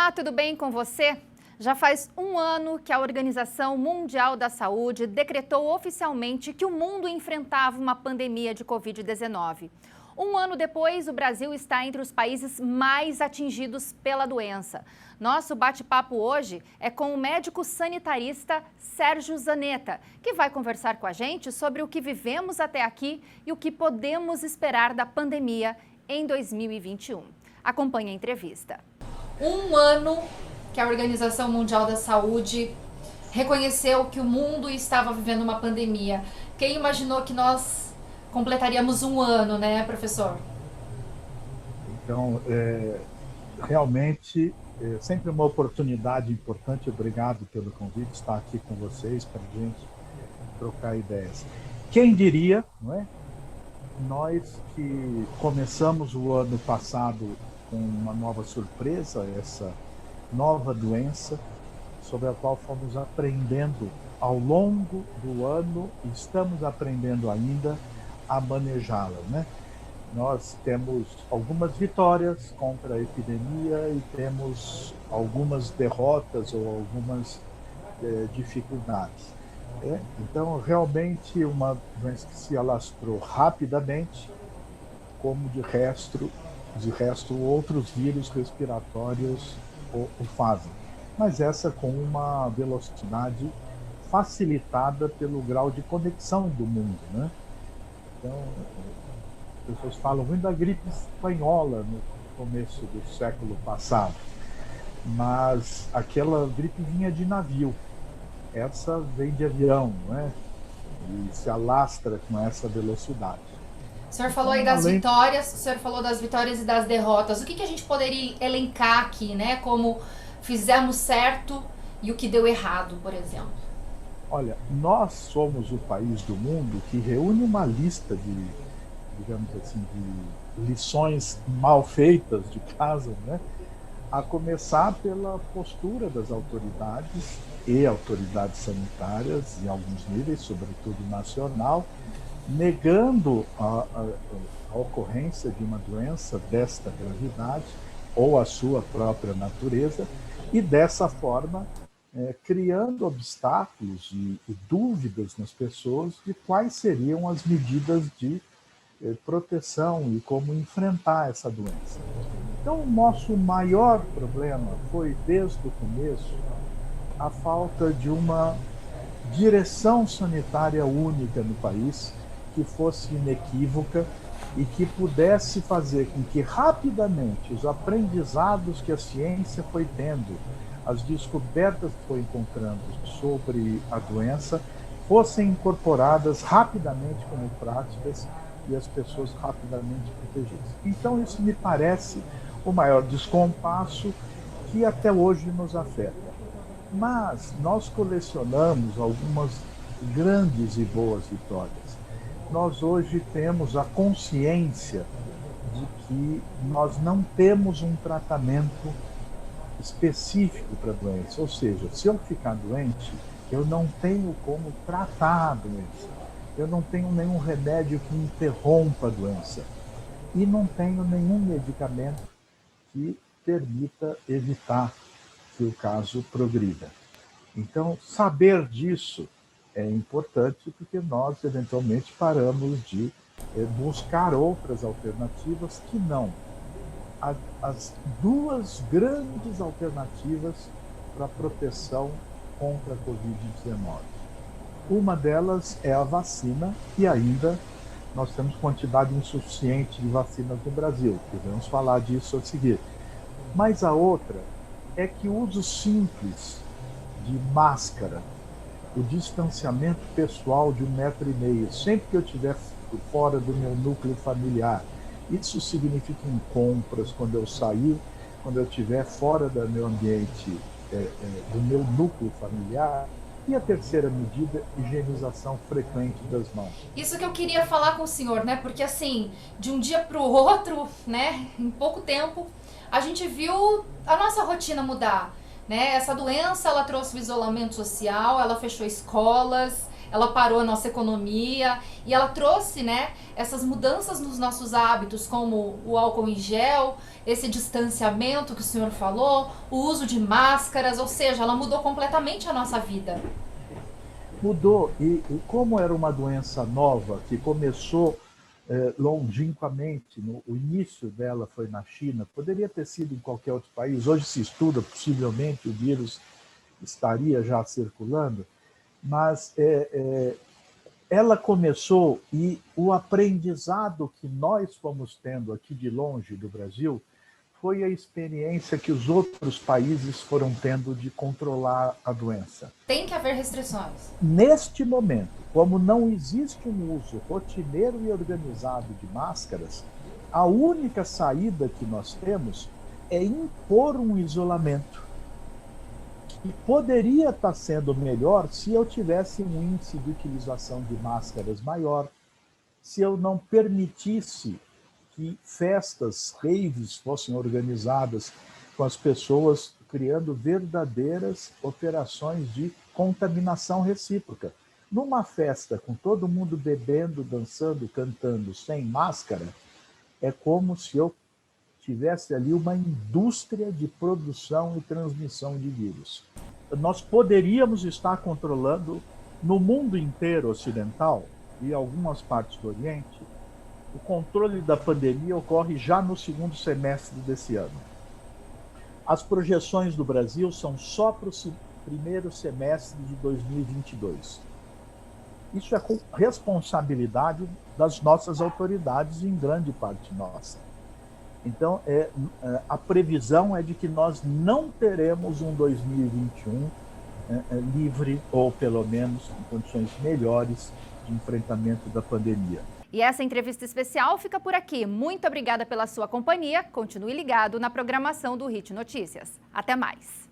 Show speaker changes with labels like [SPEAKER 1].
[SPEAKER 1] Olá, tudo bem com você? Já faz um ano que a Organização Mundial da Saúde decretou oficialmente que o mundo enfrentava uma pandemia de Covid-19. Um ano depois, o Brasil está entre os países mais atingidos pela doença. Nosso bate-papo hoje é com o médico sanitarista Sérgio Zanetta, que vai conversar com a gente sobre o que vivemos até aqui e o que podemos esperar da pandemia em 2021. Acompanhe a entrevista. Um ano que a Organização Mundial da Saúde reconheceu que o mundo estava vivendo uma pandemia. Quem imaginou que nós completaríamos um ano, né, professor?
[SPEAKER 2] Então, realmente, é sempre uma oportunidade importante. Obrigado pelo convite, estar aqui com vocês para a gente trocar ideias. Quem diria, não é? Nós que começamos o ano passado com uma nova surpresa, essa nova doença, sobre a qual fomos aprendendo ao longo do ano e estamos aprendendo ainda a manejá-la, né? Nós temos algumas vitórias contra a epidemia e temos algumas derrotas ou algumas dificuldades. Então, realmente, uma doença que se alastrou rapidamente, como de resto outros vírus respiratórios o fazem. Mas essa com uma velocidade facilitada pelo grau de conexão do mundo, né? Então, as pessoas falam muito da gripe espanhola no começo do século passado, mas aquela gripe vinha de navio. Essa vem de avião, né? E se alastra com essa velocidade.
[SPEAKER 1] O senhor falou aí das vitórias, o senhor falou das vitórias e das derrotas. O que a gente poderia elencar aqui, né? Como fizemos certo e o que deu errado, por exemplo?
[SPEAKER 2] Olha, nós somos o país do mundo que reúne uma lista de, digamos assim, de lições mal feitas de casa, né? A começar pela postura das autoridades e autoridades sanitárias, em alguns níveis, sobretudo nacional, negando a ocorrência de uma doença desta gravidade ou a sua própria natureza e, dessa forma, criando obstáculos e dúvidas nas pessoas de quais seriam as medidas de proteção e como enfrentar essa doença. Então, o nosso maior problema foi, desde o começo, a falta de uma direção sanitária única no país, que fosse inequívoca e que pudesse fazer com que rapidamente os aprendizados que a ciência foi tendo, as descobertas que foi encontrando sobre a doença, fossem incorporadas rapidamente como práticas e as pessoas rapidamente protegidas. Então, isso me parece o maior descompasso que até hoje nos afeta. Mas nós colecionamos algumas grandes e boas vitórias. Nós hoje temos a consciência de que nós não temos um tratamento específico para a doença. Ou seja, se eu ficar doente, eu não tenho como tratar a doença. Eu não tenho nenhum remédio que interrompa a doença. E não tenho nenhum medicamento que permita evitar que o caso progrida. Então, saber disso é importante porque nós, eventualmente, paramos de buscar outras alternativas que não. As duas grandes alternativas para a proteção contra a Covid-19. Uma delas é a vacina, e ainda nós temos quantidade insuficiente de vacinas no Brasil, que vamos falar disso a seguir. Mas a outra é que o uso simples de máscara, o distanciamento pessoal de 1,5 metro, sempre que eu estiver fora do meu núcleo familiar, isso significa em compras, quando eu sair, quando eu estiver fora do meu ambiente, do meu núcleo familiar. E a terceira medida, higienização frequente das mãos.
[SPEAKER 1] Isso que eu queria falar com o senhor, né? Porque assim, de um dia para o outro, né? Em pouco tempo, a gente viu a nossa rotina mudar, né? Essa doença, ela trouxe o isolamento social, ela fechou escolas, ela parou a nossa economia e ela trouxe, né, essas mudanças nos nossos hábitos, como o álcool em gel, esse distanciamento que o senhor falou, o uso de máscaras, ou seja, ela mudou completamente a nossa vida.
[SPEAKER 2] Mudou, e como era uma doença nova que começou longínquamente, o início dela foi na China, poderia ter sido em qualquer outro país, hoje se estuda, possivelmente o vírus estaria já circulando, mas ela começou e o aprendizado que nós fomos tendo aqui de longe do Brasil foi a experiência que os outros países foram tendo de controlar a doença.
[SPEAKER 1] Tem que haver restrições.
[SPEAKER 2] Neste momento, como não existe um uso rotineiro e organizado de máscaras, a única saída que nós temos é impor um isolamento. E poderia estar sendo melhor se eu tivesse um índice de utilização de máscaras maior, se eu não permitisse que festas, raves fossem organizadas com as pessoas criando verdadeiras operações de contaminação recíproca. Numa festa com todo mundo bebendo, dançando, cantando, sem máscara, é como se eu tivesse ali uma indústria de produção e transmissão de vírus. Nós poderíamos estar controlando no mundo inteiro ocidental e algumas partes do Oriente. O controle da pandemia ocorre já no segundo semestre desse ano. As projeções do Brasil são só para o primeiro semestre de 2022. Isso é com responsabilidade das nossas autoridades, em grande parte nossa. Então, a previsão é de que nós não teremos um 2021 livre, ou pelo menos em condições melhores de enfrentamento da pandemia.
[SPEAKER 1] E essa entrevista especial fica por aqui. Muito obrigada pela sua companhia. Continue ligado na programação do HIT Notícias. Até mais.